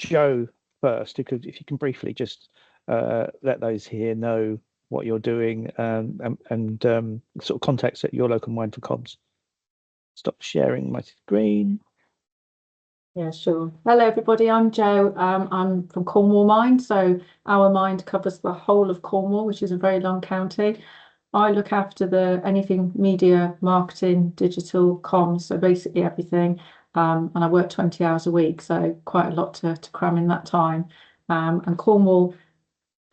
Joe first, if you can briefly just let those here know what you're doing, and sort of context at your local mine for comms. Stop sharing my screen. Yeah, sure. Hello, everybody. I'm Jo. I'm from Cornwall Mine. So our mine covers the whole of Cornwall, which is a very long county. I look after anything media, marketing, digital, comms, so basically everything. And I work 20 hours a week, so quite a lot to cram in that time. And Cornwall,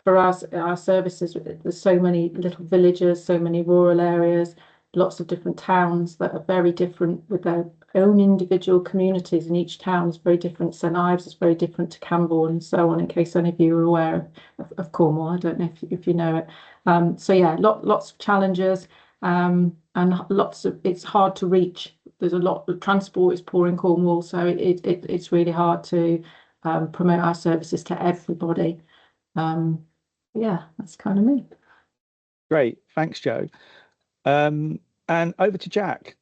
for us, our services, there's so many little villages, so many rural areas, lots of different towns that are very different with their own individual communities, and each town is very different. St Ives is very different to Campbell and so on, in case any of you are aware of Cornwall. I don't know if you know it. So yeah, lots of challenges, and it's hard to reach. There's a lot of transport is poor in Cornwall, so it's really hard to promote our services to everybody. Yeah, that's kind of me. Great, thanks, Joe. And over to Jack.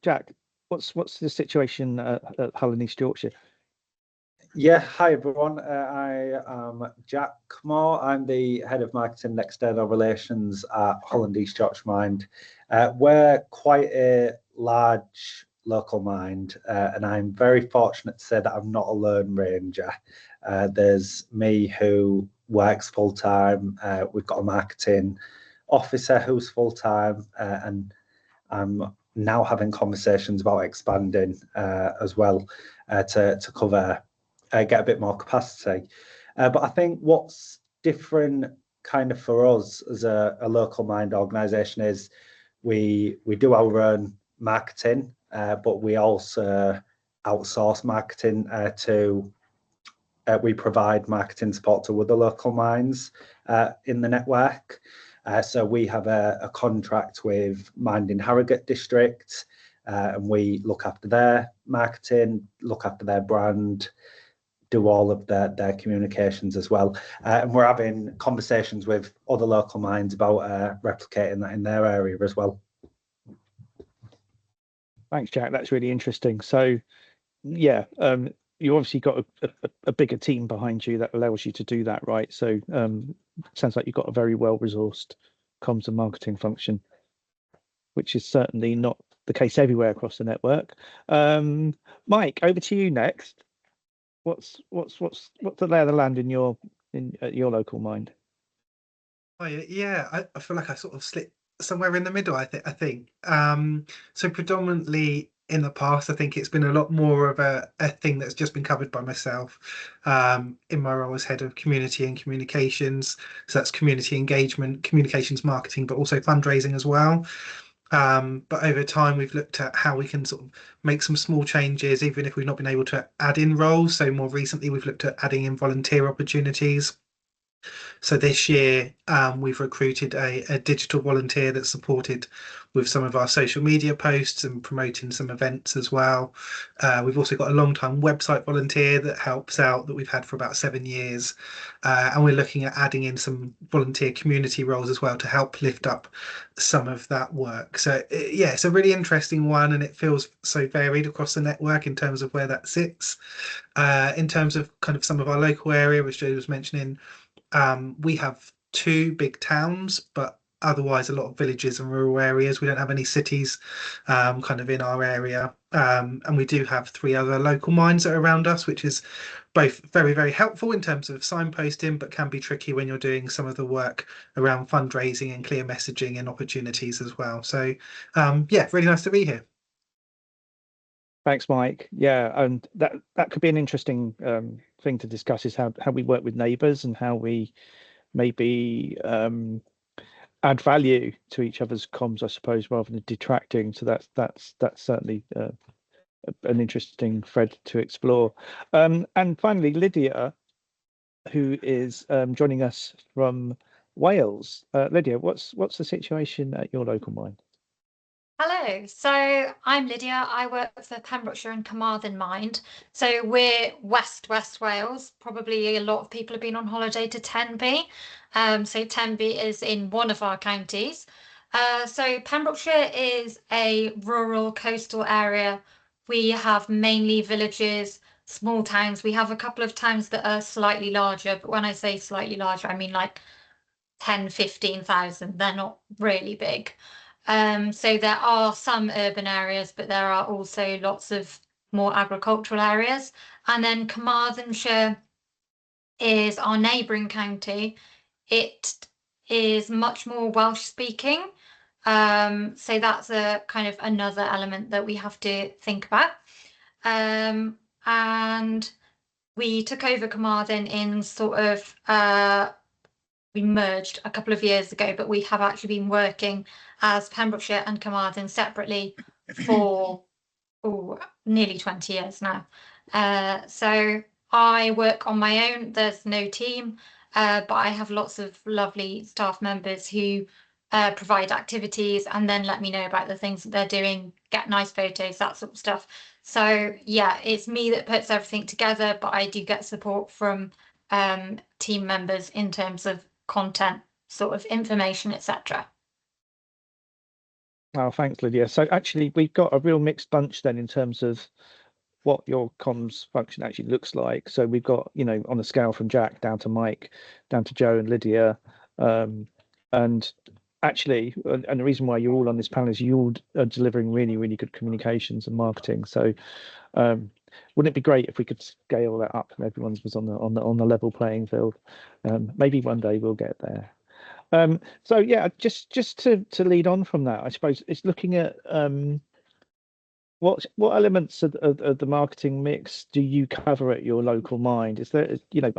Jack, what's the situation at Hull and East Yorkshire? Yeah, hi everyone. I am Jack Moore. I'm the head of marketing and external relations at Hull and East Yorkshire Mine. We're quite a large local mine, and I'm very fortunate to say that I'm not a lone ranger. There's me who works full time. We've got a marketing officer who's full time, and I'm now having conversations about expanding as well to cover. Get a bit more capacity. But I think what's different kind of for us as a local mined organisation is we do our own marketing, but we also outsource marketing we provide marketing support to other local mines in the network. So we have a contract with Mined in Harrogate District, and we look after their marketing, look after their brand, do all of their communications as well. And we're having conversations with other local mines about replicating that in their area as well. Thanks, Jack. That's really interesting. So, yeah, you obviously got a bigger team behind you that allows you to do that, right? So, sounds like you've got a very well-resourced comms and marketing function, which is certainly not the case everywhere across the network. Mike, over to you next. What's the lay of the land in your local mine? Oh yeah, I feel like I sort of slipped somewhere in the middle. I think. So predominantly in the past, I think it's been a lot more of a thing that's just been covered by myself in my role as head of community and communications. So that's community engagement, communications marketing, but also fundraising as well. But over time, we've looked at how we can sort of make some small changes, even if we've not been able to add in roles. So more recently, we've looked at adding in volunteer opportunities. So this year, we've recruited a digital volunteer that's supported with some of our social media posts and promoting some events as well. We've also got a long-time website volunteer that helps out, that we've had for about 7 years. And we're looking at adding in some volunteer community roles as well to help lift up some of that work. So yeah, it's a really interesting one, and it feels so varied across the network in terms of where that sits. In terms of kind of some of our local area, which Joe was mentioning, we have 2 big towns, but otherwise a lot of villages and rural areas. We don't have any cities kind of in our area, and we do have 3 other local mines that are around us, which is both very, very helpful in terms of signposting, but can be tricky when you're doing some of the work around fundraising and clear messaging and opportunities as well. So yeah, really nice to be here. Thanks, Mike. Yeah, and that could be an interesting thing to discuss, is how we work with neighbours and how we maybe add value to each other's comms, I suppose, rather than detracting. So that's certainly an interesting thread to explore. And finally, Lydia, who is joining us from Wales. Lydia, what's the situation at your local mine? Hello, so I'm Lydia. I work for Pembrokeshire and Carmarthen Mine. So we're West Wales. Probably a lot of people have been on holiday to Tenby. So Tenby is in one of our counties. So Pembrokeshire is a rural coastal area. We have mainly villages small towns. We have a couple of towns that are slightly larger, but when I say slightly larger, I mean like 10, 15,000. They're not really big. So there are some urban areas, but there are also lots of more agricultural areas. And then Carmarthenshire is our neighbouring county. It is much more Welsh speaking. So that's a kind of another element that we have to think about. And we took over Carmarthen in sort of we merged a couple of years ago, but we have actually been working as Pembrokeshire and Carmarthen separately for nearly 20 years now. So I work on my own. There's no team, but I have lots of lovely staff members who provide activities and then let me know about the things that they're doing, get nice photos, that sort of stuff. So yeah, it's me that puts everything together, but I do get support from team members in terms of content, sort of information, etc. Oh, thanks, Lydia. So actually, we've got a real mixed bunch then in terms of what your comms function actually looks like. So we've got, you know, on a scale from Jack down to Mike, down to Joe and Lydia. And actually, and the reason why you're all on this panel is you all are delivering really, really good communications and marketing. So wouldn't it be great if we could scale that up and everyone was on the level playing field? Maybe one day we'll get there. So yeah, just to lead on from that, I suppose it's looking at what elements of the marketing mix do you cover at your local mind? Is there, you know,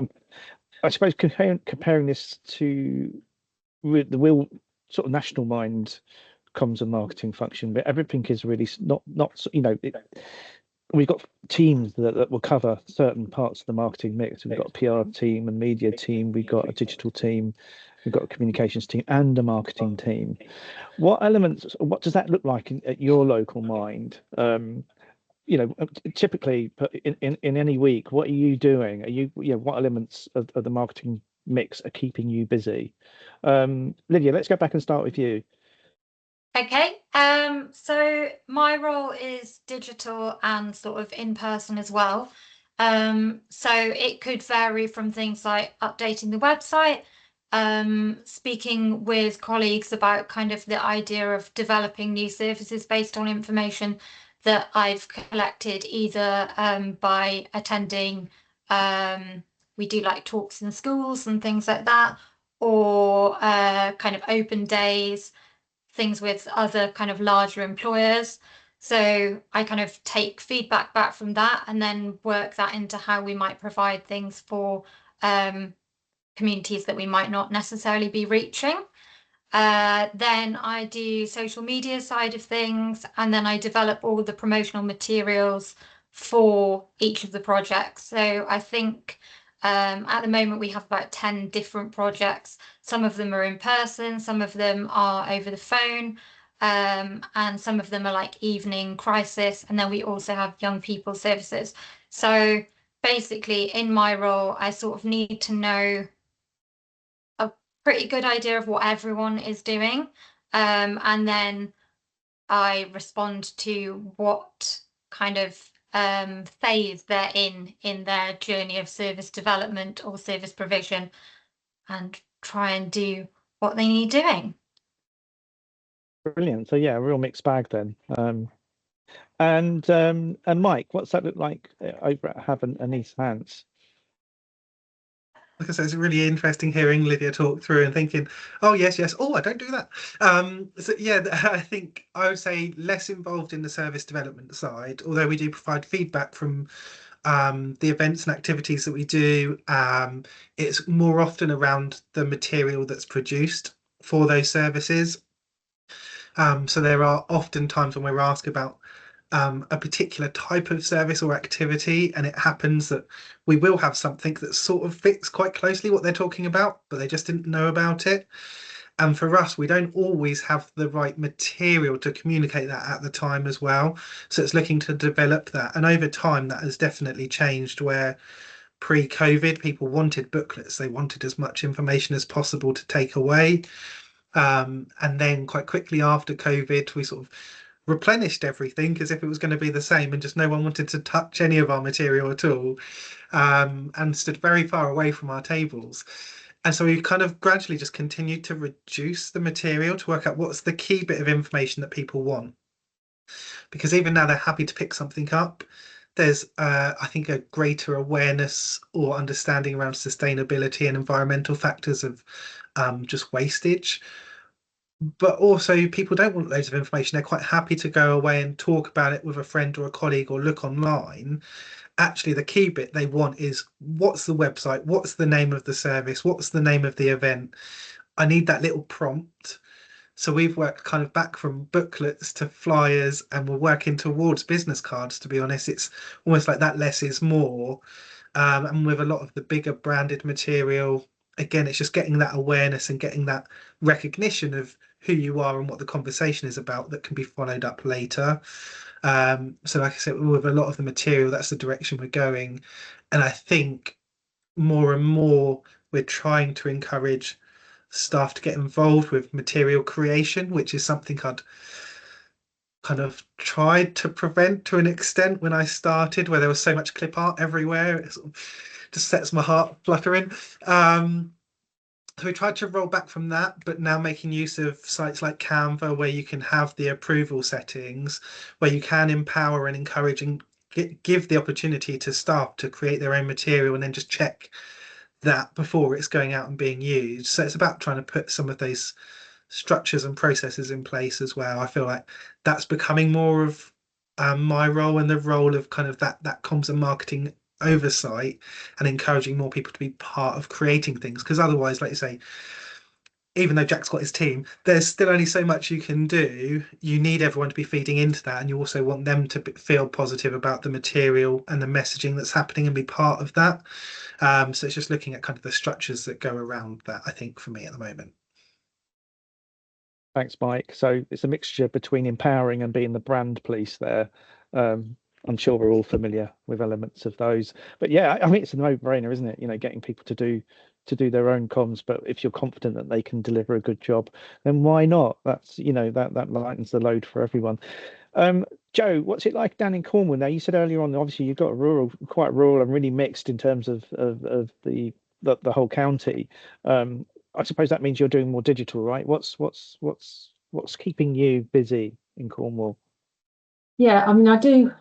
I suppose comparing this to the real sort of national mind comms and marketing function, but everything is really not you know, we've got teams that will cover certain parts of the marketing mix. We've got a PR team and media team. We've got a digital team. We've got a communications team and a marketing team. What elements? What does that look like at your local mind? You know, typically in any week, what are you doing? Are you know, what elements of the marketing mix are keeping you busy? Lydia, let's go back and start with you. Okay, so my role is digital and sort of in person as well. So it could vary from things like updating the website, speaking with colleagues about kind of the idea of developing new services based on information that I've collected either by attending, we do like talks in schools and things like that, or kind of open days, things with other kind of larger employers. So I kind of take feedback back from that and then work that into how we might provide things for communities that we might not necessarily be reaching. Then I do social media side of things, and then I develop all the promotional materials for each of the projects. So I think at the moment we have about 10 different projects. Some of them are in person, some of them are over the phone, and some of them are like evening crisis. And then we also have young people services. So basically in my role, I sort of need to know a pretty good idea of what everyone is doing. And then I respond to what kind of phase they're in their journey of service development or service provision, and try and do what they need doing. Brilliant. So yeah, a real mixed bag then. And Mike, what's that look like over at Have and East Hants? Like I said, it's really interesting hearing Lydia talk through and thinking, oh yes, oh, I don't do that. So yeah, I think I would say less involved in the service development side, although we do provide feedback from the events and activities that we do. It's more often around the material that's produced for those services. So there are often times when we're asked about a particular type of service or activity, and it happens that we will have something that sort of fits quite closely what they're talking about, but they just didn't know about it. And for us, we don't always have the right material to communicate that at the time as well. So it's looking to develop that. And over time, that has definitely changed, where pre-COVID, people wanted booklets. They wanted as much information as possible to take away. And then quite quickly after COVID, we sort of replenished everything as if it was going to be the same, and just no one wanted to touch any of our material at all, and stood very far away from our tables. And so we kind of gradually just continued to reduce the material to work out what's the key bit of information that people want. Because even now they're happy to pick something up. There's, I think, a greater awareness or understanding around sustainability and environmental factors of just wastage. But also, people don't want loads of information. They're quite happy to go away and talk about it with a friend or a colleague or look online. Actually, the key bit they want is, what's the website? What's the name of the service? What's the name of the event? I need that little prompt. So we've worked kind of back from booklets to flyers, and we're working towards business cards, to be honest. It's almost like that less is more. And with a lot of the bigger branded material, again, it's just getting that awareness and getting that recognition of who you are and what the conversation is about that can be followed up later. So like I said, with a lot of the material, that's the direction we're going. And I think more and more we're trying to encourage staff to get involved with material creation, which is something I'd kind of tried to prevent to an extent when I started, where there was so much clip art everywhere. It sort of just sets my heart fluttering. So we tried to roll back from that, but now making use of sites like Canva, where you can have the approval settings, where you can empower and encourage and give the opportunity to staff to create their own material and then just check that before it's going out and being used. So it's about trying to put some of those structures and processes in place as well. I feel like that's becoming more of my role, and the role of kind of that comms and marketing oversight, and encouraging more people to be part of creating things. Because otherwise, like you say, even though Jack's got his team, there's still only so much you can do. You need everyone to be feeding into that, and you also want them to feel positive about the material and the messaging that's happening and be part of that. So it's just looking at kind of the structures that go around that, I think, for me at the moment. Thanks, Mike. So it's a mixture between empowering and being the brand police there. I'm sure we're all familiar with elements of those. But yeah, I mean, it's a no-brainer, isn't it? You know, getting people to do their own comms, but if you're confident that they can deliver a good job, then why not? That's, you know, that lightens the load for everyone. Joe, what's it like down in Cornwall now? You said earlier on, obviously you've got quite rural and really mixed in terms of the whole county. I suppose that means you're doing more digital, right? What's keeping you busy in Cornwall? Yeah, I mean, I do.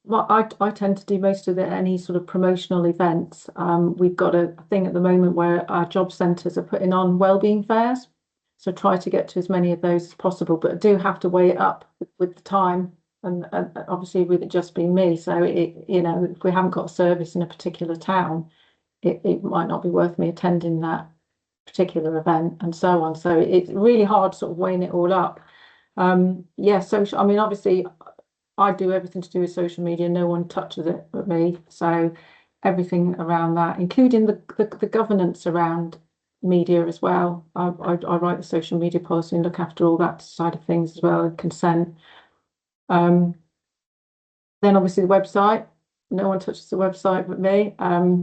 Well, I tend to do most of any sort of promotional events. We've got a thing at the moment where our job centres are putting on wellbeing fairs, so try to get to as many of those as possible. But I do have to weigh it up with the time, and obviously with it just being me. So you know, if we haven't got a service in a particular town, it might not be worth me attending that particular event, and so on. So it's really hard sort of weighing it all up. Yeah, social. I mean, obviously, I do everything to do with social media. No one touches it but me. So everything around that, including the governance around media as well. I write the social media policy and look after all that side of things as well, and consent. Then obviously the website. No one touches the website but me.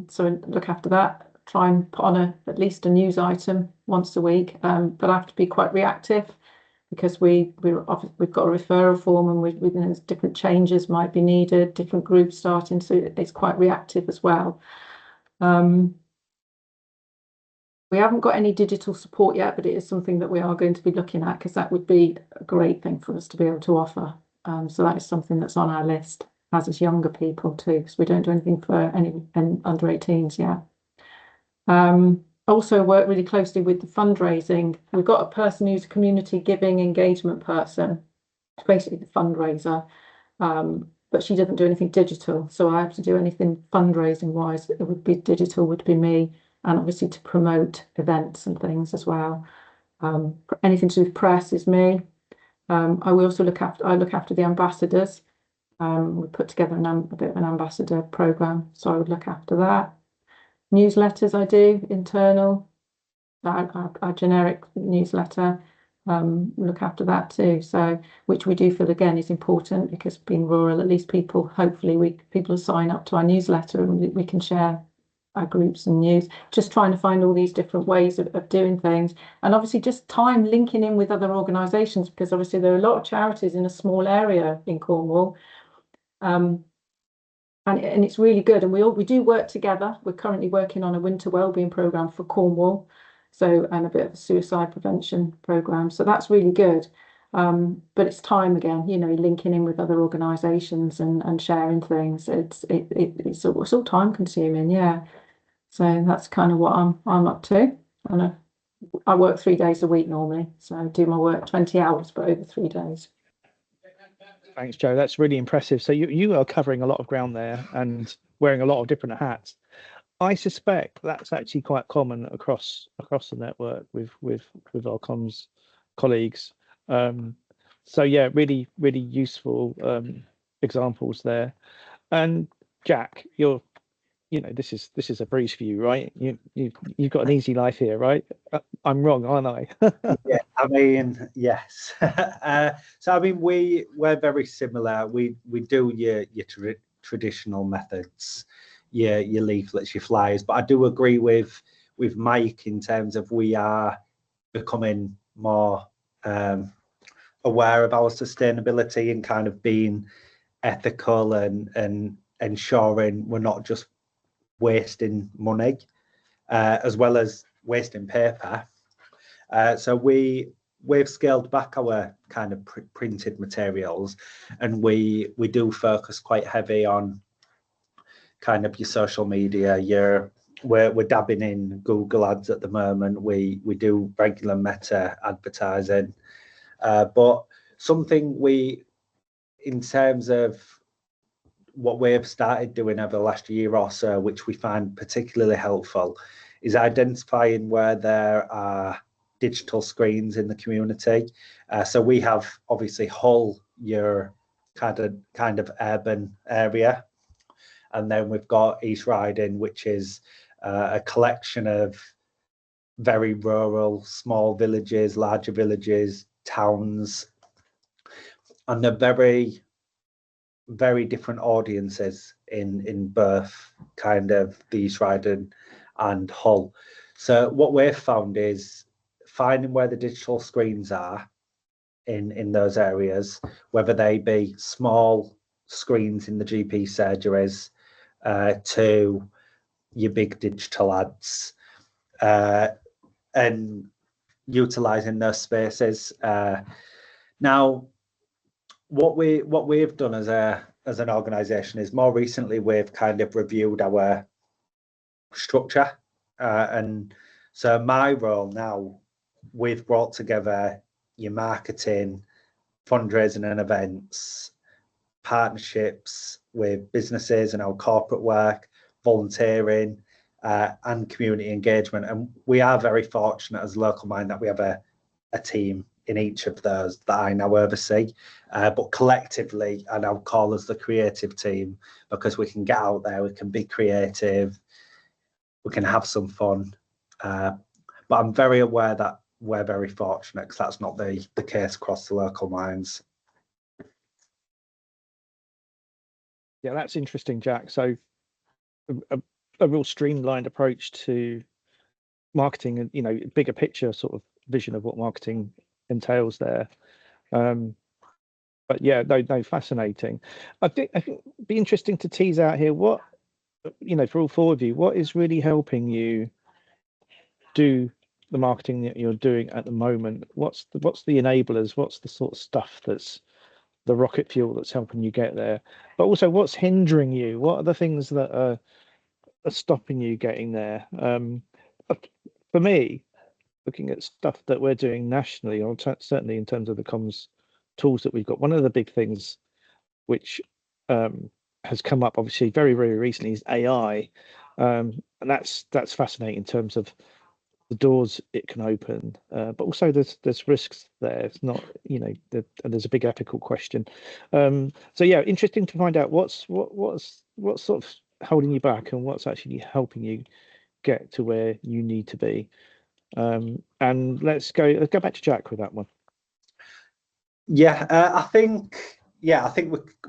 So I look after that. Try and put on at least a news item once a week. But I have to be quite reactive, because we've got a referral form, and there's different changes might be needed, different groups starting, so it's quite reactive as well. We haven't got any digital support yet, but it is something that we are going to be looking at, because that would be a great thing for us to be able to offer. So that is something that's on our list, as is younger people too, because we don't do anything for any under 18s yet. Also work really closely with the fundraising. We've got a person who's a community giving engagement person, basically the fundraiser, but she doesn't do anything digital. So I have to do anything fundraising wise. It would be digital, would be me, and obviously to promote events and things as well. Anything to do with press is me. I will also look after the ambassadors. We put together a bit of an ambassador program, so I would look after that. Newsletters I do, internal, our generic newsletter, look after that too. So, which we do feel again is important, because being rural, at least people, hopefully people will sign up to our newsletter, and we can share our groups and news, just trying to find all these different ways of doing things. And obviously just time linking in with other organisations, because obviously there are a lot of charities in a small area in Cornwall. And it's really good. And we do work together. We're currently working on a winter wellbeing programme for Cornwall. So, and a bit of a suicide prevention programme. So that's really good. But it's time again, you know, linking in with other organisations and sharing things. It's all time consuming, yeah. So that's kind of what I'm up to. And I work 3 days a week normally, so I do my work 20 hours, but over 3 days. Thanks, Joe. That's really impressive. So you are covering a lot of ground there and wearing a lot of different hats. I suspect that's actually quite common across the network with our comms colleagues. So yeah, really useful examples there. And Jack, this is a breeze for you, right? You've got an easy life here, right? I'm wrong, aren't I? Yeah, I mean, yes. So I mean, we're very similar. We do your traditional methods, your leaflets, your flyers. But I do agree with Mike in terms of we are becoming more aware of our sustainability and kind of being ethical and ensuring we're not just wasting money, as well as wasting paper. So we've scaled back our kind of printed materials, and we do focus quite heavy on kind of your social media. We're dabbing in Google ads at the moment. We do regular Meta advertising, but something in terms of what we've started doing over the last year or so, which we find particularly helpful, is identifying where there are digital screens in the community. So we have obviously Hull, your kind of urban area, and then we've got East Riding, which is a collection of very rural, small villages, larger villages, towns, and they're very different audiences in both kind of the East Riding and Hull. So what we've found is finding where the digital screens are in those areas, whether they be small screens in the GP surgeries to your big digital ads, and utilising those spaces. Now, what we've done as an organisation is more recently we've kind of reviewed our structure, and so my role now, we've brought together your marketing, fundraising and events, partnerships with businesses and our corporate work, volunteering, and community engagement. And we are very fortunate as Local Mind that we have a team in each of those that I now oversee. But collectively, I now call us the creative team, because we can get out there, we can be creative, we can have some fun. But I'm very aware that we're very fortunate, because that's not the case across the Local Minds. Yeah, that's interesting, Jack. So a real streamlined approach to marketing, and bigger picture sort of vision of what marketing entails there. But yeah, no, fascinating. I think it'd be interesting to tease out here what, for all four of you, what is really helping you do the marketing that you're doing at the moment? What's the enablers? What's the sort of stuff that's the rocket fuel that's helping you get there? But also, what's hindering you? What are the things that are stopping you getting there? For me, looking at stuff that we're doing nationally, or certainly in terms of the comms tools that we've got, one of the big things which has come up obviously very recently is AI, and that's fascinating in terms of the doors it can open, but also there's risks there. It's not, and there's a big ethical question. So yeah, interesting to find out what's sort of holding you back and what's actually helping you get to where you need to be. And let's go back to Jack with that one. I think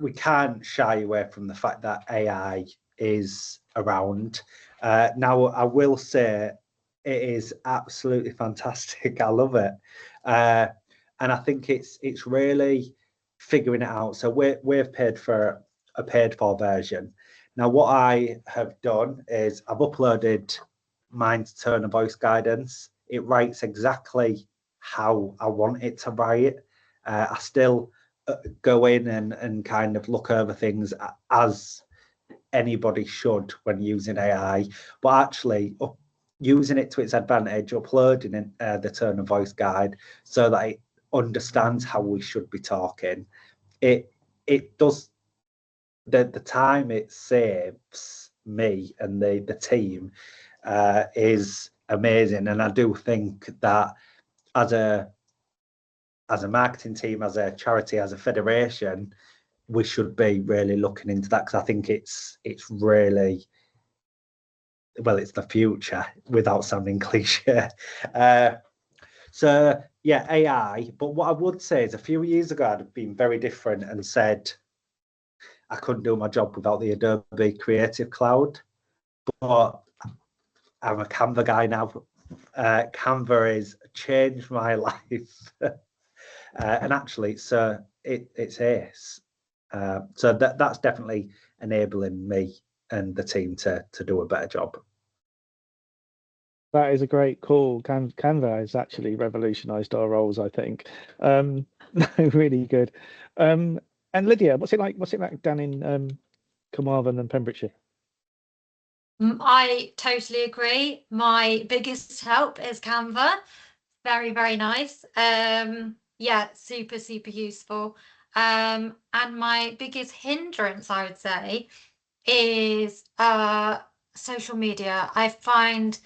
we can't shy away from the fact that AI is around. Now, I will say it is absolutely fantastic. I love it. And I think it's really figuring it out. So we've paid for a paid for version. Now, what I have done is I've uploaded mine to Turner Voice Guidance. It writes exactly how I want it to write. I still go in and kind of look over things as anybody should when using AI, but actually using it to its advantage, uploading in, the Turner Voice Guide so that it understands how we should be talking. It does the time it saves me and the team is amazing, and I do think that as a marketing team, as a charity, as a federation, we should be really looking into that, because I think it's really, well, it's the future without sounding cliche. So yeah, AI. But what I would say is a few years ago, I'd have been very different and said I couldn't do my job without the Adobe Creative Cloud. But I'm a Canva guy now. Canva has changed my life. And actually, it's ace. So that's definitely enabling me and the team to do a better job. That is a great call. Canva has actually revolutionized our roles, I think. Really good. And Lydia, what's it like down in Carmarthen and Pembrokeshire? I totally agree. My biggest help is Canva. Very, very nice. Yeah, super, super useful. And my biggest hindrance, I would say, is social media. I find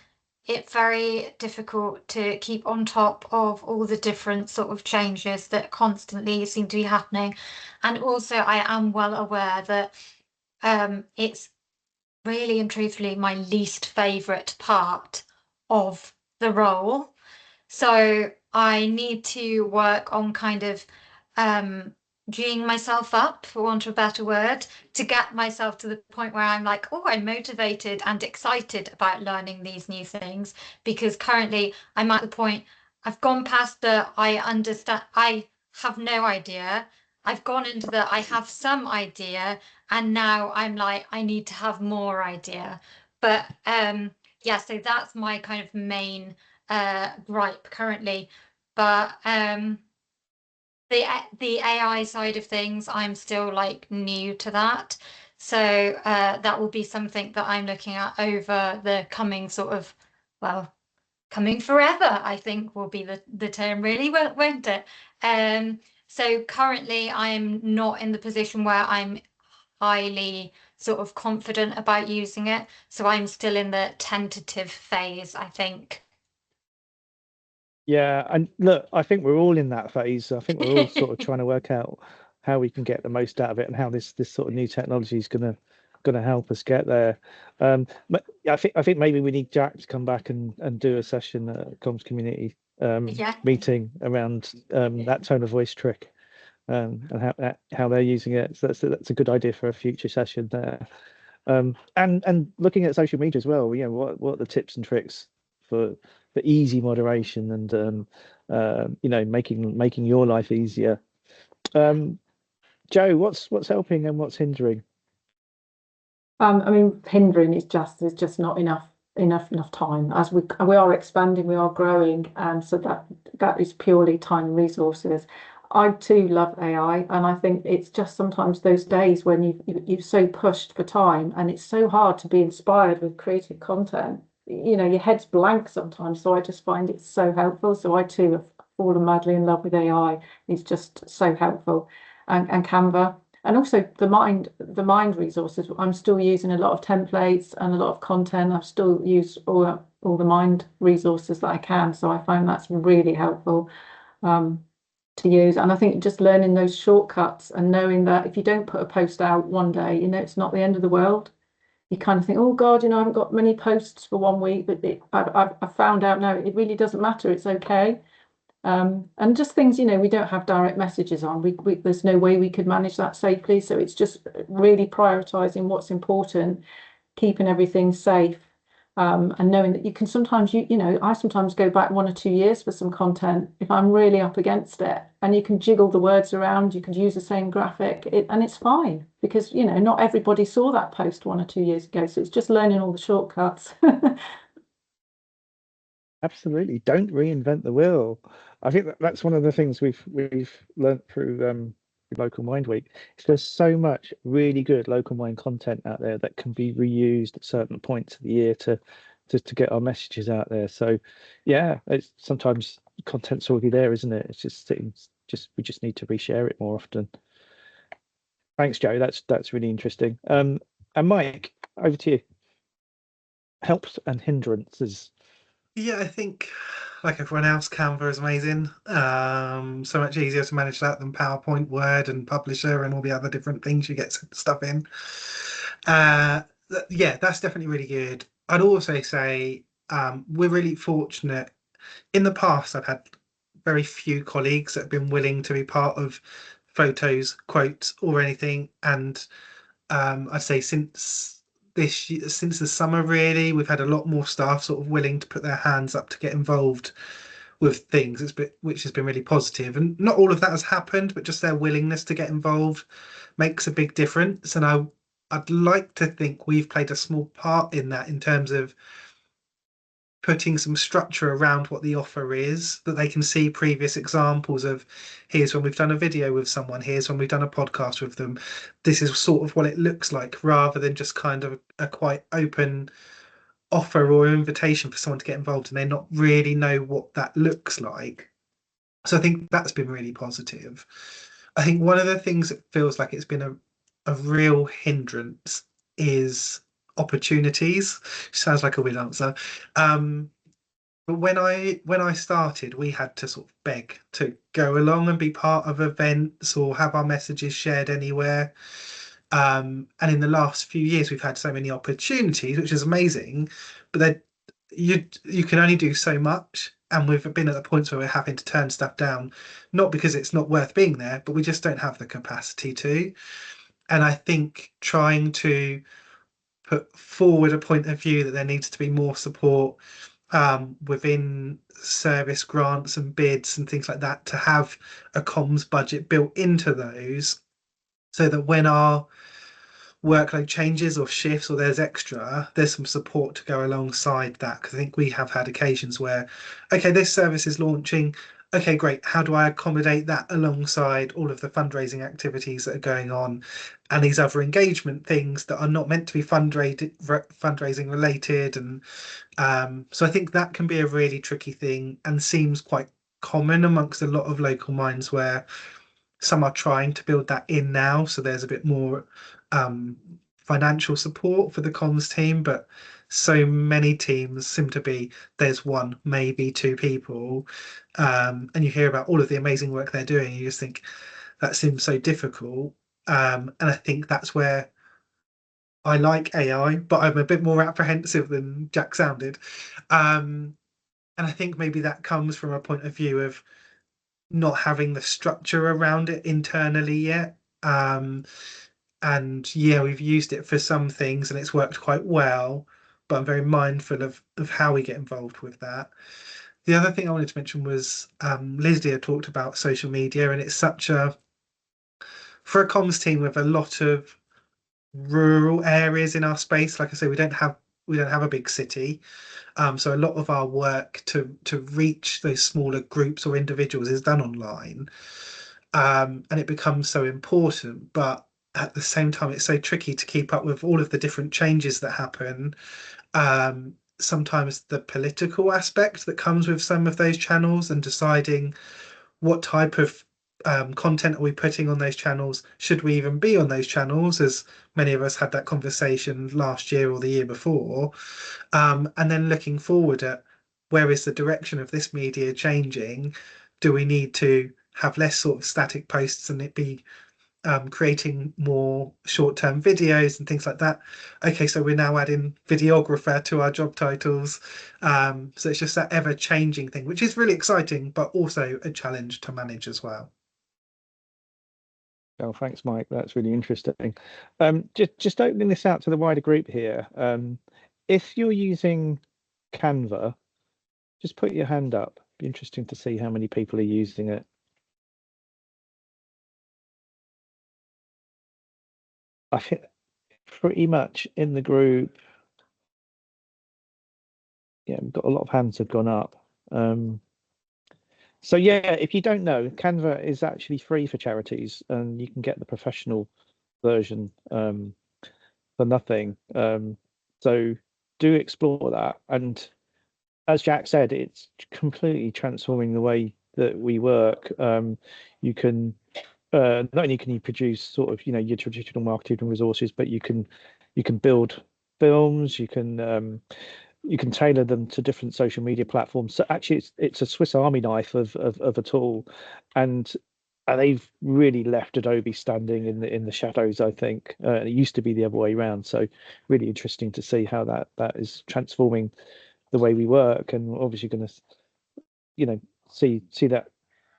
it very difficult to keep on top of all the different sort of changes that constantly seem to be happening. And also, I am well aware that it's really and truthfully my least favorite part of the role. So I need to work on kind of geeing myself up, for want of a better word, to get myself to the point where I'm like, oh, I'm motivated and excited about learning these new things. Because currently I'm at the point, I've gone past the I understand, I have no idea. I've gone into the I have some idea, and now I'm like, I need to have more idea. But yeah, so that's my kind of main gripe currently. But the AI side of things, I'm still like new to that. So that will be something that I'm looking at over the coming sort of, well, coming forever, I think will be the term really, won't it? So currently I'm not in the position where I'm highly sort of confident about using it. So I'm still in the tentative phase, I think. Yeah, and look, I think we're all in that phase. I think we're all sort of trying to work out how we can get the most out of it and how this sort of new technology is gonna help us get there. But yeah, I think maybe we need Jack to come back and do a session at comms community Yeah. meeting around that tone of voice trick and how they're using it. So that's a good idea for a future session there. And looking at social media as well, you know, what are the tips and tricks for easy moderation and you know, making your life easier. Joe, what's helping and what's hindering? I mean, hindering is there's just not enough time. As we are expanding, we are growing, so that is purely time and resources. I too love AI, and I think it's just sometimes those days when you're so pushed for time, and it's so hard to be inspired with creative content. You know, your head's blank sometimes. So I just find it so helpful. So I too have fallen madly in love with AI. It's just so helpful, and Canva. And also the mind resources. I'm still using a lot of templates and a lot of content. I've still used all the mind resources that I can. So I find that's really helpful to use. And I think just learning those shortcuts and knowing that if you don't put a post out one day, you know, it's not the end of the world. You kind of think, oh God, you know, I haven't got many posts for 1 week, but I've found out now it really doesn't matter. It's okay. And just things, we don't have direct messages on. There's no way we could manage that safely. So it's just really prioritizing what's important, keeping everything safe, and knowing that you can sometimes, I sometimes go back 1 or 2 years for some content if I'm really up against it, and you can jiggle the words around, you could use the same graphic, and it's fine because, not everybody saw that post 1 or 2 years ago. So it's just learning all the shortcuts. Absolutely. Don't reinvent the wheel. I think that's one of the things we've learnt through Local Mind Week. Is there's so much really good local mind content out there that can be reused at certain points of the year to get our messages out there. So yeah, it's sometimes content's already there, isn't it? It's just sitting, we just need to reshare it more often. Thanks, Joe. That's really interesting. And Mike, over to you. Helps and hindrances. Yeah, I think like everyone else, Canva is amazing. So much easier to manage that than PowerPoint, Word, and Publisher, and all the other different things you get stuff in. Yeah, that's definitely really good. I'd also say we're really fortunate. In the past, I've had very few colleagues that have been willing to be part of photos, quotes, or anything, and I'd say since since the summer, really, we've had a lot more staff sort of willing to put their hands up to get involved with things. Which has been really positive, and not all of that has happened, but just their willingness to get involved makes a big difference. And I'd like to think we've played a small part in that in terms of putting some structure around what the offer is, that they can see previous examples of, here's when we've done a video with someone, here's when we've done a podcast with them, this is sort of what it looks like, rather than just kind of a quite open offer or invitation for someone to get involved and they not really know what that looks like. So I think that's been really positive. I think one of the things that feels like it's been a real hindrance is opportunities. Sounds like a weird answer. But when I started, we had to sort of beg to go along and be part of events or have our messages shared anywhere. And in the last few years, we've had so many opportunities, which is amazing. But then you can only do so much, and we've been at the point where we're having to turn stuff down, not because it's not worth being there, but we just don't have the capacity to. And I think trying to put forward a point of view that there needs to be more support within service grants and bids and things like that, to have a comms budget built into those, so that when our workload changes or shifts or there's some support to go alongside that. Because I think we have had occasions where, okay, this service is launching, okay, great, how do I accommodate that alongside all of the fundraising activities that are going on and these other engagement things that are not meant to be fundraising related? And so I think that can be a really tricky thing, and seems quite common amongst a lot of local minds, where some are trying to build that in now, so there's a bit more financial support for the comms team, but so many teams seem to be, there's one, maybe two people, and you hear about all of the amazing work they're doing, you just think that seems so difficult. And I think that's where I like AI, but I'm a bit more apprehensive than Jack sounded. And I think maybe that comes from a point of view of not having the structure around it internally yet. And yeah, we've used it for some things and it's worked quite well, but I'm very mindful of how we get involved with that. The other thing I wanted to mention was Lydia talked about social media, and it's such a, for a comms team with a lot of rural areas in our space, like I say, we don't have a big city. So a lot of our work to reach those smaller groups or individuals is done online, and it becomes so important. But at the same time, it's so tricky to keep up with all of the different changes that happen. Sometimes the political aspect that comes with some of those channels, and deciding what type of content are we putting on those channels? Should we even be on those channels? As many of us had that conversation last year or the year before. And then looking forward at, where is the direction of this media changing? Do we need to have less sort of static posts and it be creating more short-term videos and things like that. Okay, so we're now adding videographer to our job titles. So it's just that ever-changing thing, which is really exciting, but also a challenge to manage as well. Oh, thanks, Mike. That's really interesting. Just opening this out to the wider group here. If you're using Canva, just put your hand up. Be interesting to see how many people are using it. I think pretty much in the group. Yeah, we've got a lot of hands have gone up. So yeah, if you don't know, Canva is actually free for charities, and you can get the professional version for nothing. So do explore that. And as Jack said, it's completely transforming the way that we work. You can not only can you produce sort of your traditional marketing resources, but you can build films. You can tailor them to different social media platforms. So actually, it's a Swiss Army knife of a tool, and they've really left Adobe standing in the shadows. I think it used to be the other way around. So really interesting to see how that is transforming the way we work, and we're obviously going to see that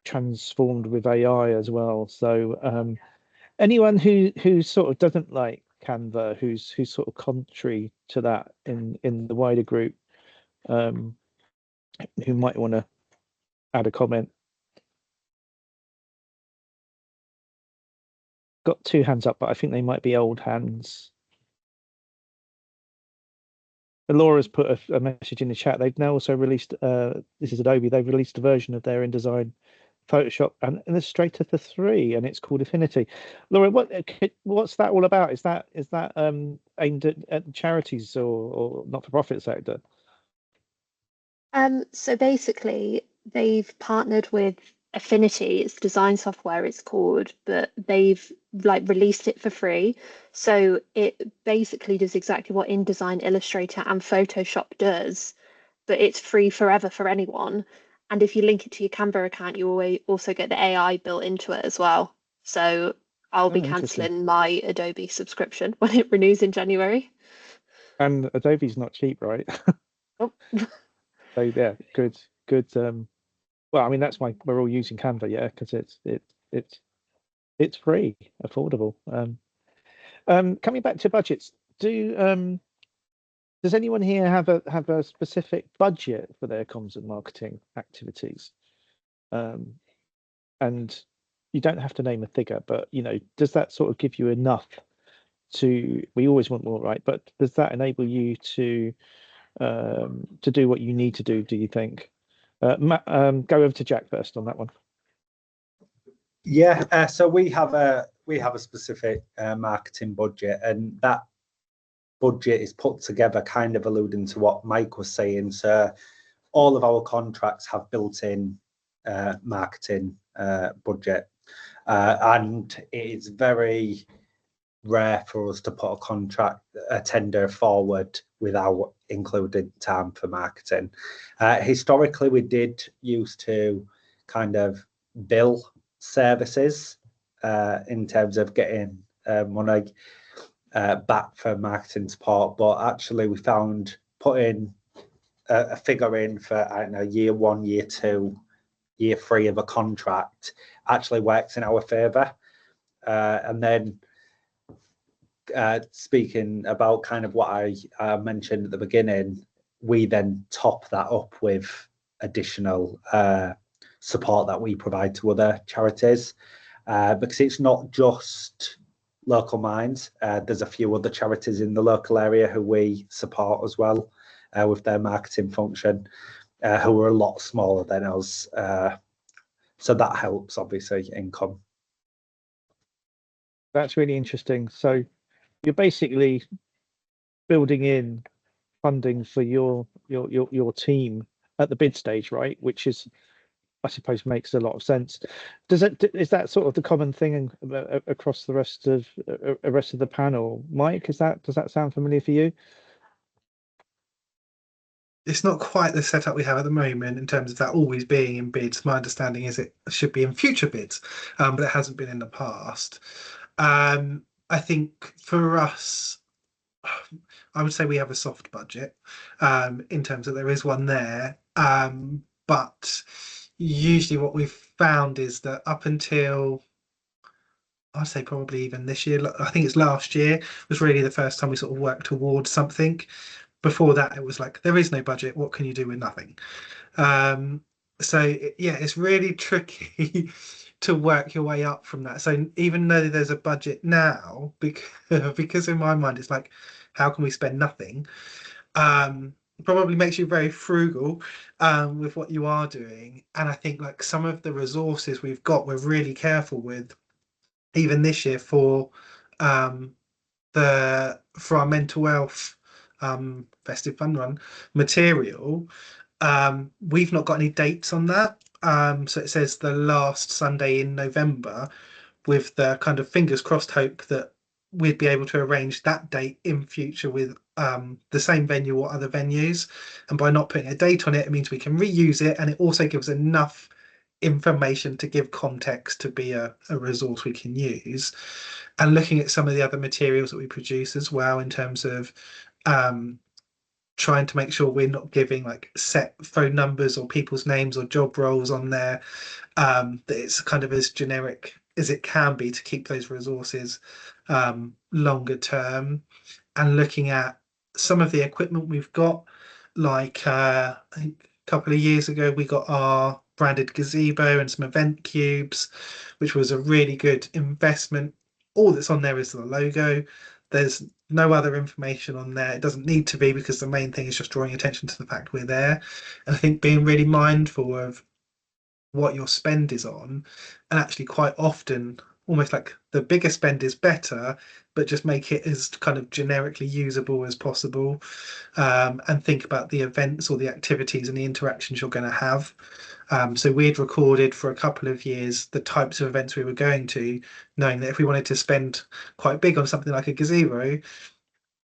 transformed with AI as well. So anyone who sort of doesn't like Canva, who's sort of contrary to that in the wider group, um, who might want to add a comment. Got two hands up, but I think they might be old hands. Laura's put a message in the chat. They've now also released, this is Adobe, they've released a version of their InDesign, Photoshop, and Illustrator for 3, and it's called Affinity. Laura, what's that all about? Is that aimed at charities or not-for-profit sector? So basically, they've partnered with Affinity. It's design software, it's called, but they've released it for free. So it basically does exactly what InDesign, Illustrator, and Photoshop does, but it's free forever for anyone. And if you link it to your Canva account, you also get the AI built into it as well. So I'll be cancelling my Adobe subscription when it renews in January. And Adobe's not cheap, right? Oh. So yeah, good. Well, I mean that's why we're all using Canva, yeah, because it's free, affordable. Coming back to budgets, does anyone here have a specific budget for their comms and marketing activities? And you don't have to name a figure, but does that sort of give you enough we always want more, right? But does that enable you to do what you need to do you think? Matt, go over to Jack first on that one. Yeah, so we have a specific marketing budget, and that budget is put together kind of alluding to what Mike was saying. So all of our contracts have built-in marketing budget, and it is very rare for us to put a tender forward without including time for marketing. Historically, we did used to kind of bill services in terms of getting money back for marketing support, but actually we found putting a figure in for, I don't know, year 1, year 2, year 3 of a contract actually works in our favour. And then speaking about kind of what I mentioned at the beginning, we then top that up with additional support that we provide to other charities, because it's not just local minds. There's a few other charities in the local area who we support as well with their marketing function, who are a lot smaller than us. So that helps, obviously, income. That's really interesting. So you're basically building in funding for your team at the bid stage, right? Which is, I suppose, makes a lot of sense. Is that sort of the common thing across the rest of the panel? Mike, does that sound familiar for you? It's not quite the setup we have at the moment in terms of that always being in bids. My understanding is it should be in future bids, but it hasn't been in the past. I think for us, I would say we have a soft budget, in terms of there is one there. But usually what we've found is that up until, I'd say probably even this year, I think it's last year, was really the first time we sort of worked towards something. Before that, it was like, there is no budget. What can you do with nothing? So yeah, it's really tricky to work your way up from that. So even though there's a budget now, because in my mind it's like, how can we spend nothing? Probably makes you very frugal with what you are doing. And I think like some of the resources we've got, we're really careful with, even this year for our mental health festive fun run material. We've not got any dates on that. So it says the last Sunday in November, with the kind of fingers crossed hope that we'd be able to arrange that date in future with the same venue or other venues. And by not putting a date on it, it means we can reuse it, and it also gives enough information to give context to be a resource we can use. And looking at some of the other materials that we produce as well, in terms of trying to make sure we're not giving like set phone numbers or people's names or job roles on there, that it's kind of as generic as it can be to keep those resources longer term. And looking at some of the equipment we've got, like I think a couple of years ago we got our branded gazebo and some event cubes, which was a really good investment. All that's on there is the logo. There's no other information on there. It doesn't need to be, because the main thing is just drawing attention to the fact we're there. And I think being really mindful of what your spend is on, and actually quite often almost like the bigger spend is better, but just make it as kind of generically usable as possible, and think about the events or the activities and the interactions you're going to have. So we'd recorded for a couple of years the types of events we were going to, knowing that if we wanted to spend quite big on something like a gazebo,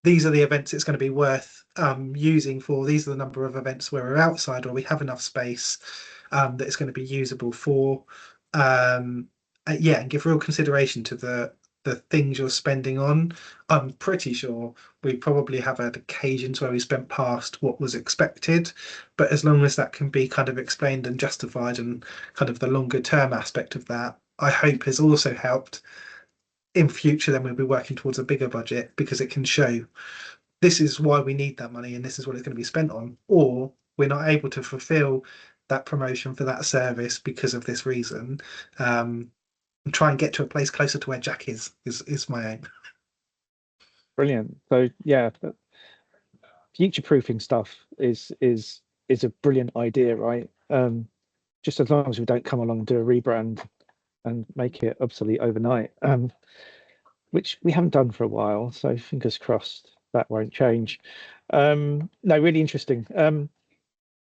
these are the events it's going to be worth using for. These are the number of events where we're outside or we have enough space that it's going to be usable for. Yeah, and give real consideration to the things you're spending on. I'm pretty sure we probably have had occasions where we spent past what was expected, but as long as that can be kind of explained and justified, and kind of the longer term aspect of that, I hope has also helped in future. Then we'll be working towards a bigger budget, because it can show this is why we need that money and this is what it's going to be spent on, or we're not able to fulfill that promotion for that service because of this reason. And try and get to a place closer to where Jack is my aim. Brilliant. So yeah, future proofing stuff is a brilliant idea, right? Just as long as we don't come along and do a rebrand and make it obsolete overnight, which we haven't done for a while. So fingers crossed that won't change. No, really interesting.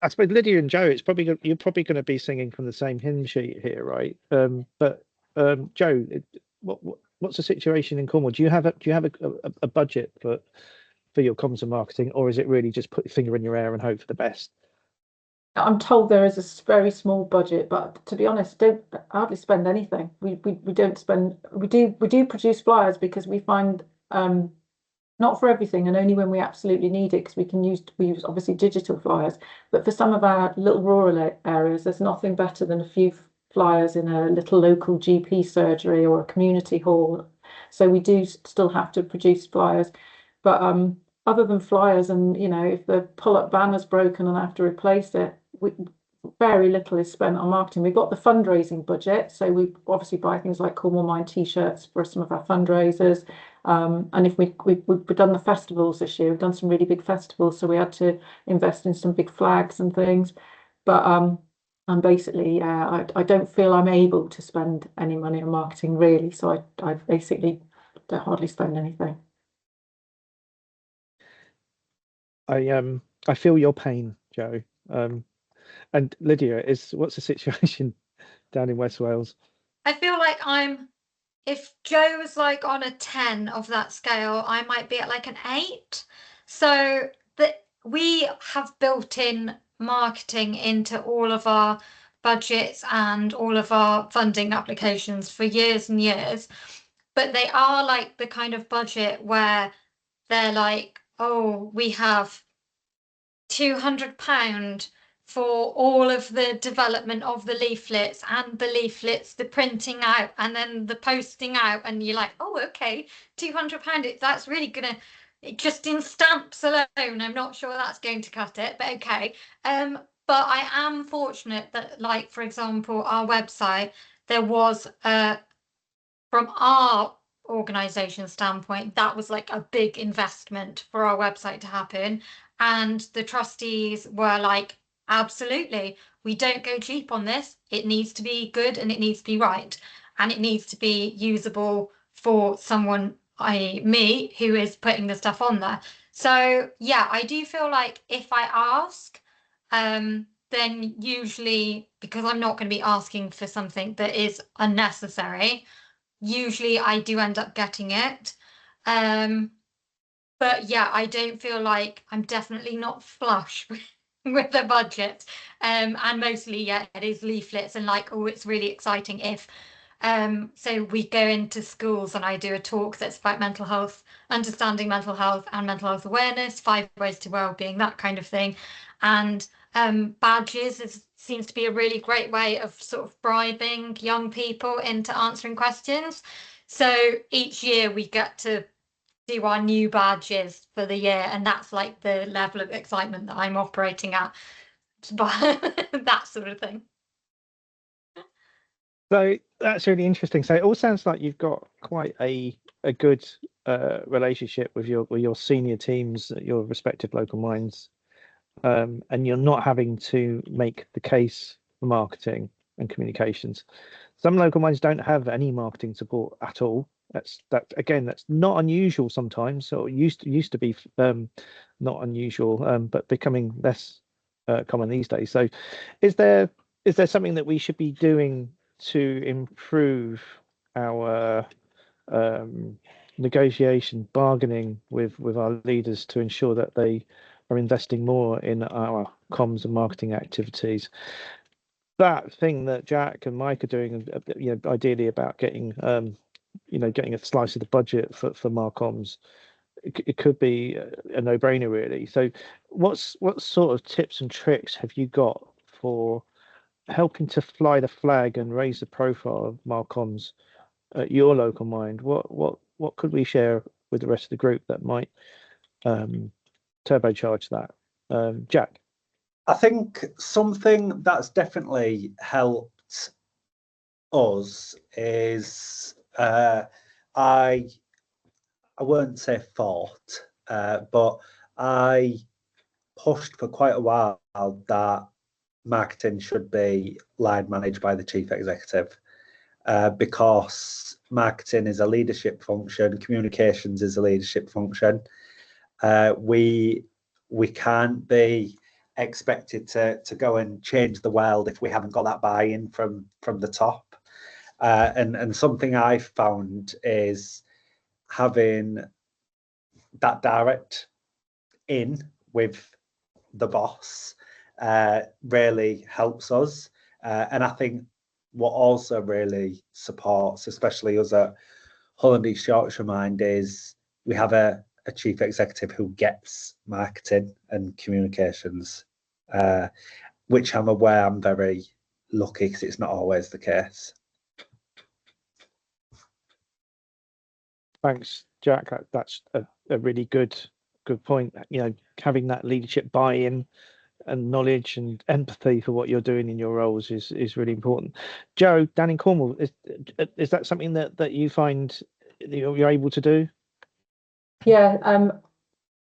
I suppose Lydia and Joe, you're probably going to be singing from the same hymn sheet here, right? But Joe, what's the situation in Cornwall? Do you have a budget for your comms and marketing, or is it really just put your finger in your air and hope for the best? I'm told there is a very small budget, but to be honest, don't hardly spend anything. We don't spend. We do produce flyers, because we find not for everything, and only when we absolutely need it, because we use obviously digital flyers. But for some of our little rural areas, there's nothing better than a few flyers in a little local GP surgery or a community hall. So we do still have to produce flyers, but other than flyers, and if the pull-up banner's broken and I have to replace it, very little is spent on marketing. We've got the fundraising budget, so we obviously buy things like Cornwall Mind t-shirts for some of our fundraisers. And if we've done the festivals this year, we've done some really big festivals, so we had to invest in some big flags and things. But and basically, yeah, I don't feel I'm able to spend any money on marketing really, so I basically don't hardly spend anything. I feel your pain, Joe. And Lydia, what's the situation down in West Wales? I feel like if Joe was like on a 10 of that scale, I might be at like an 8. So that we have built in marketing into all of our budgets and all of our funding applications for years and years. but they are like the kind of budget where they're like, oh, we have £200 for all of the development of the leaflets and the leaflets, the printing out and then the posting out, and you're like, oh, okay, £200, that's really gonna, just in stamps alone, I'm not sure that's going to cut it, but okay. But I am fortunate that, like, for example, our website, there was from our organization standpoint, that was like a big investment for our website to happen. And the trustees were like, absolutely, we don't go cheap on this. It needs to be good and it needs to be right. And it needs to be usable for someone, i.e. me, who is putting the stuff on there. So yeah, I do feel like if I ask, then usually, because I'm not going to be asking for something that is unnecessary, usually I do end up getting it. But yeah, I don't feel like, I'm definitely not flush with the budget. And mostly, yeah, it is leaflets and like, oh, it's really exciting if so we go into schools and I do a talk that's about mental health, understanding mental health and mental health awareness, 5 ways to well-being, that kind of thing. And badges seems to be a really great way of sort of bribing young people into answering questions. So each year we get to do our new badges for the year, and that's like the level of excitement that I'm operating at, that sort of thing. So that's really interesting. So it all sounds like you've got quite a good relationship with your senior teams at your respective local mines, and you're not having to make the case for marketing and communications. Some local mines don't have any marketing support at all. That's not unusual sometimes, or used to be not unusual, but becoming less common these days. So is there something that we should be doing to improve our negotiation, bargaining with our leaders to ensure that they are investing more in our comms and marketing activities? That thing that Jack and Mike are doing, ideally about getting getting a slice of the budget for Marcoms, it could be a no-brainer really. So what sort of tips and tricks have you got for helping to fly the flag and raise the profile of Marcoms at your local mine? What could we share with the rest of the group that might turbocharge that? Jack? I think something that's definitely helped us is I won't say fought, but I pushed for quite a while that marketing should be line managed by the chief executive, because marketing is a leadership function, communications is a leadership function. We can't be expected to go and change the world if we haven't got that buy-in from the top. And something I've found is having that direct in with the boss really helps us. And I think what also really supports, especially us at Holland East Yorkshire Mind, is we have a chief executive who gets marketing and communications, which I'm aware I'm very lucky because it's not always the case. Thanks, Jack. That's a really good point. Having that leadership buy-in and knowledge and empathy for what you're doing in your roles is really important. Joe, down in Cornwall, is that something that you find you're able to do? Yeah,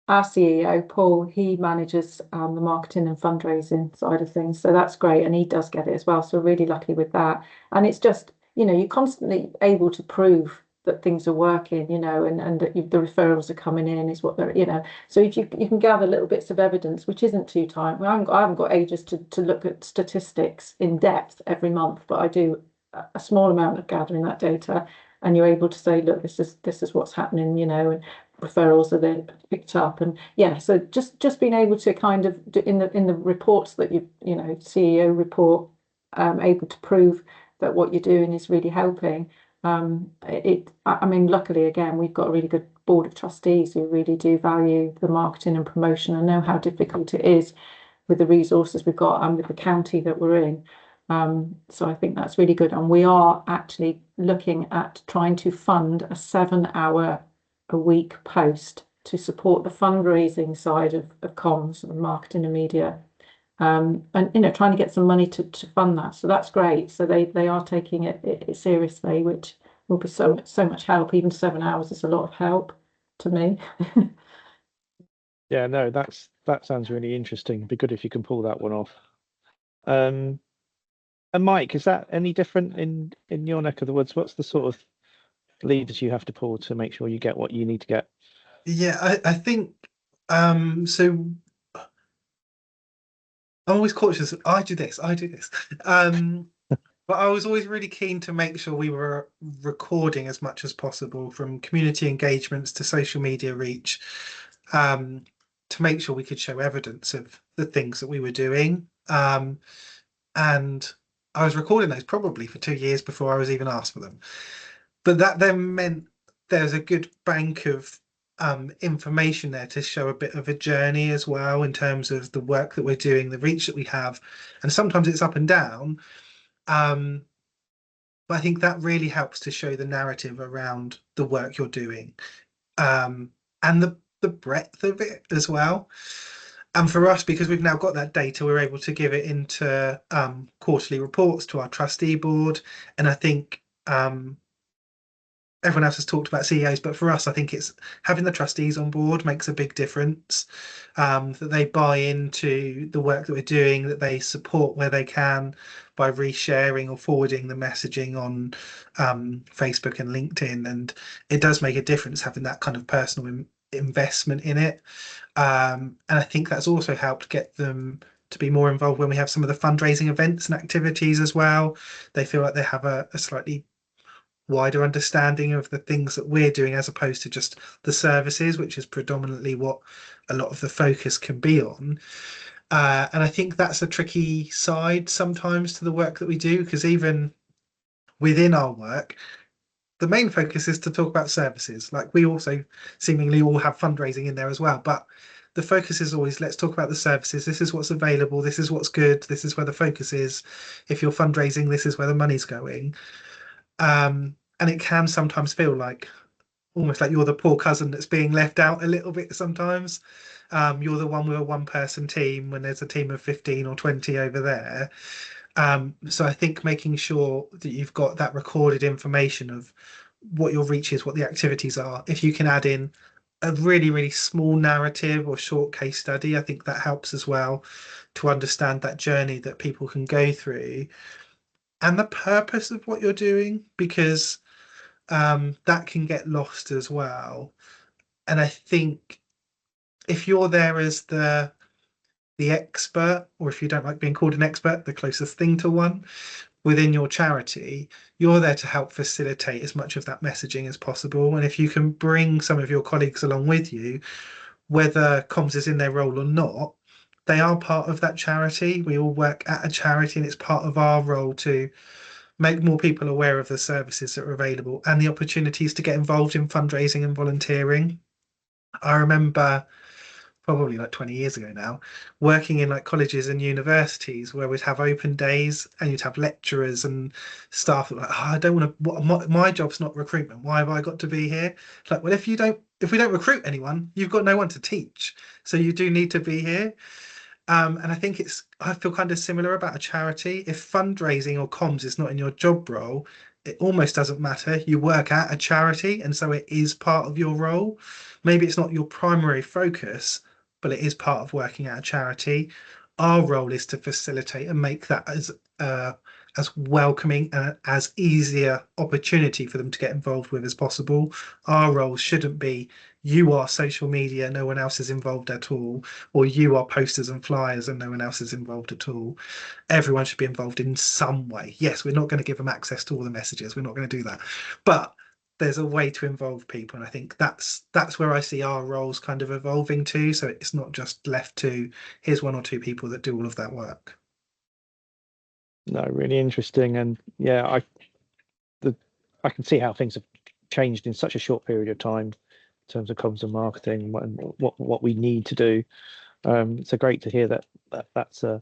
our CEO, Paul, he manages the marketing and fundraising side of things. So that's great. And he does get it as well. So we're really lucky with that. And it's just, you're constantly able to prove that things are working, and that the referrals are coming in is what they're, so if you can gather little bits of evidence, which isn't too time. I haven't got ages to look at statistics in depth every month, but I do a small amount of gathering that data, and you're able to say, look, this is what's happening, and referrals are then picked up. And yeah, so just being able to kind of in the reports that CEO report, able to prove that what you're doing is really helping. I mean, luckily, again, we've got a really good board of trustees who really do value the marketing and promotion and know how difficult it is with the resources we've got and with the county that we're in. So I think that's really good. And we are actually looking at trying to fund a 7-hour a week post to support the fundraising side of comms and marketing and media. And trying to get some money to fund that. So that's great. So they are taking it seriously, which will be so much help. Even 7 hours is a lot of help to me. Yeah, no, that sounds really interesting. It'd be good if you can pull that one off. And Mike, is that any different in your neck of the woods? What's the sort of levers you have to pull to make sure you get what you need to get? Yeah, I think so. I'm always cautious. I do this. But I was always really keen to make sure we were recording as much as possible, from community engagements to social media reach, to make sure we could show evidence of the things that we were doing. And I was recording those probably for 2 years before I was even asked for them. But that then meant there's a good bank of information there to show a bit of a journey as well, in terms of the work that we're doing, the reach that we have. And sometimes it's up and down. But I think that really helps to show the narrative around the work you're doing, and the breadth of it as well. And for us, because we've now got that data, we're able to give it into quarterly reports to our trustee board. And I think everyone else has talked about CEOs, but for us, I think it's having the trustees on board makes a big difference. That they buy into the work that we're doing, that they support where they can by resharing or forwarding the messaging on Facebook and LinkedIn. And it does make a difference having that kind of personal investment in it. And I think that's also helped get them to be more involved when we have some of the fundraising events and activities as well. They feel like they have a slightly wider understanding of the things that we're doing, as opposed to just the services, which is predominantly what a lot of the focus can be on. And I think that's a tricky side sometimes to the work that we do, because even within our work, the main focus is to talk about services. Like, we also seemingly all have fundraising in there as well, but the focus is always, let's talk about the services. This is what's available. This is what's good. This is where the focus is. If you're fundraising, this is where the money's going. And it can sometimes feel like almost like you're the poor cousin that's being left out a little bit sometimes. You're the one with a one-person team when there's a team of 15 or 20 over there. So I think making sure that you've got that recorded information of what your reach is, what the activities are. If you can add in a really, really small narrative or short case study, I think that helps as well to understand that journey that people can go through and the purpose of what you're doing, because that can get lost as well. And I think if you're there as the expert, or if you don't like being called an expert, the closest thing to one within your charity, you're there to help facilitate as much of that messaging as possible. And if you can bring some of your colleagues along with you, whether comms is in their role or not, they are part of that charity. We all work at a charity, and it's part of our role to make more people aware of the services that are available and the opportunities to get involved in fundraising and volunteering. I remember probably like 20 years ago now, working in like colleges and universities where we'd have open days and you'd have lecturers and staff that were like, oh, I don't want to, my job's not recruitment. Why have I got to be here? It's like, well, if we don't recruit anyone, you've got no one to teach. So you do need to be here. And I think I feel kind of similar about a charity. If fundraising or comms is not in your job role, it almost doesn't matter. You work at a charity, and so it is part of your role. Maybe it's not your primary focus, but it is part of working at a charity. Our role is to facilitate and make that as welcoming and as easier opportunity for them to get involved with as possible. Our role shouldn't be, you are social media, no one else is involved at all, or you are posters and flyers and no one else is involved at all. Everyone should be involved in some way. Yes, we're not going to give them access to all the messages. We're not going to do that. But there's a way to involve people. And I think that's where I see our roles kind of evolving to. So it's not just left to, here's one or two people that do all of that work. No, really interesting. And yeah, I can see how things have changed in such a short period of time in terms of comms and marketing and what we need to do. So great to hear that's a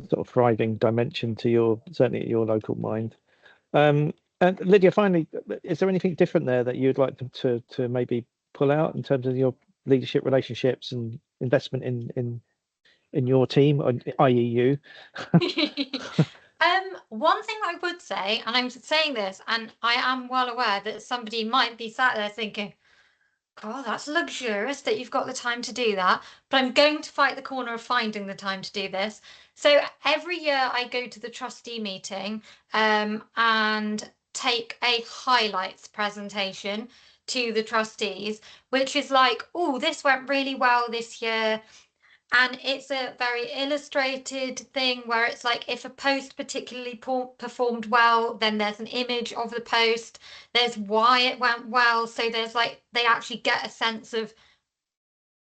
sort of thriving dimension to your, certainly at your local mind. And Lydia, finally, is there anything different there that you'd like to maybe pull out in terms of your leadership relationships and investment in your team, or i.e. you? One thing I would say, and I'm saying this, and I am well aware that somebody might be sat there thinking, "God, that's luxurious that you've got the time to do that." But I'm going to fight the corner of finding the time to do this. So every year I go to the trustee meeting and take a highlights presentation to the trustees, which is like, "Oh, this went really well this year." And it's a very illustrated thing where it's like if a post particularly performed well, then there's an image of the post, there's why it went well. So there's like, they actually get a sense of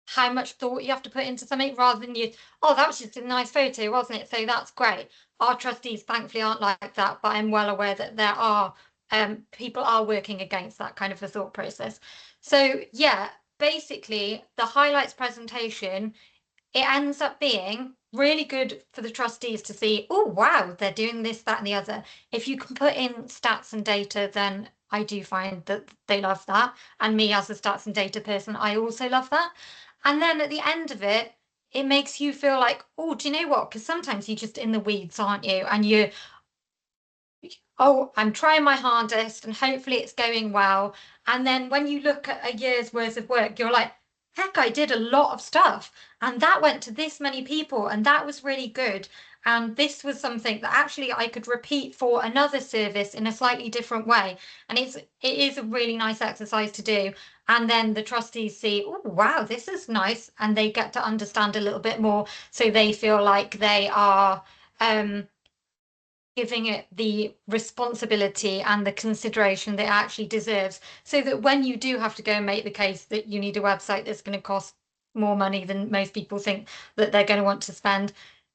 how much thought you have to put into something rather than you, oh, that was just a nice photo, wasn't it? So that's great. Our trustees thankfully aren't like that, but I'm well aware that there are people are working against that kind of a thought process. So yeah, basically the highlights presentation, it ends up being really good for the trustees to see, oh, wow, they're doing this, that, and the other. If you can put in stats and data, then I do find that they love that. And me as a stats and data person, I also love that. And then at the end of it, it makes you feel like, oh, do you know what? Because sometimes you're just in the weeds, aren't you? And you're, oh, I'm trying my hardest and hopefully it's going well. And then when you look at a year's worth of work, you're like, heck, I did a lot of stuff and that went to this many people and that was really good. And this was something that actually I could repeat for another service in a slightly different way. And it is a really nice exercise to do. And then the trustees see, oh, wow, this is nice. And they get to understand a little bit more. So they feel like they are giving it the responsibility and the consideration that it actually deserves, so that when you do have to go and make the case that you need a website that's going to cost more money than most people think that they're going to want to spend,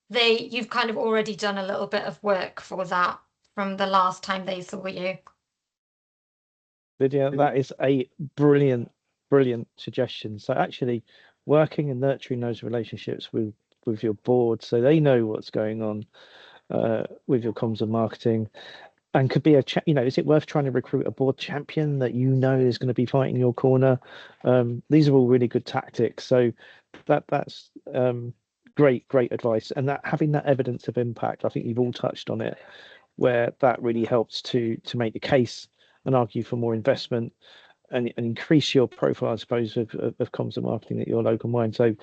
you've kind of already done a little bit of work for that from the last time they saw you. Lydia, that is a brilliant suggestion. So actually working and nurturing those relationships with your board so they know what's going on with your comms and marketing, and could be is it worth trying to recruit a board champion that is going to be fighting your corner? These are all really good tactics. So that's great advice, and that having that evidence of impact, I think you've all touched on it, where that really helps to make the case and argue for more investment and increase your profile, I suppose, of comms and marketing at your local mine. So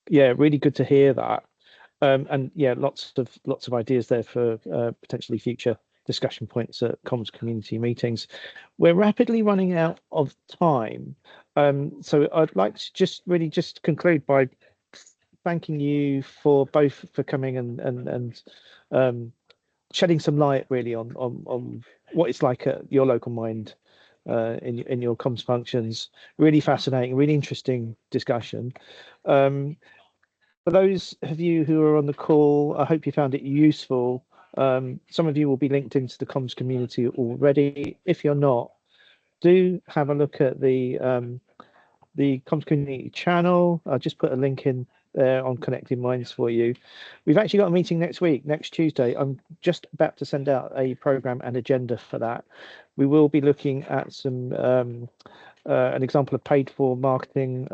yeah, really good to hear that. And yeah, lots of ideas there for potentially future discussion points at comms community meetings. We're rapidly running out of time, so I'd like to just conclude by thanking you for both for coming and shedding some light really on what it's like at your local mind in your comms functions. Really fascinating, really interesting discussion. For those of you who are on the call, I hope you found it useful. Some of you will be linked into the comms community already. If you're not, do have a look at the comms community channel. I'll just put a link in there on Connecting Minds for you. We've actually got a meeting next week, next Tuesday. I'm just about to send out a program and agenda for that. We will be looking at some an example of paid for marketing.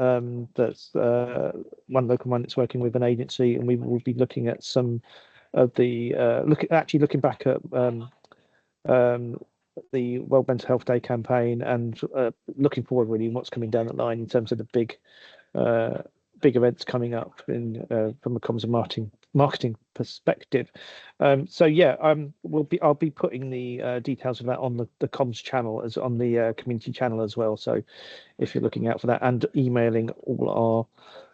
That's one local one that's working with an agency, and we will be looking at some of the looking back at the World Mental Health Day campaign and looking forward really what's coming down the line in terms of the big events coming up in from a comms and marketing perspective. So yeah, I'll be putting the details of that on the comms channel as on the community channel as well. So if you're looking out for that, and emailing all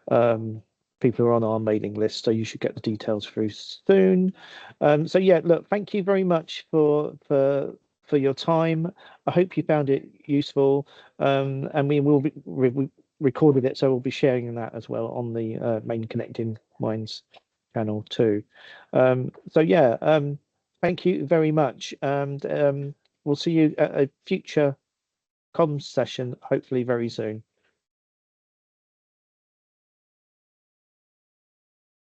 our people who are on our mailing list, so you should get the details through soon. So yeah, look, thank you very much for your time. I hope you found it useful, and we will be recorded it, so we'll be sharing that as well on the main Connecting Minds channel too. So yeah, thank you very much, and we'll see you at a future comms session, hopefully very soon.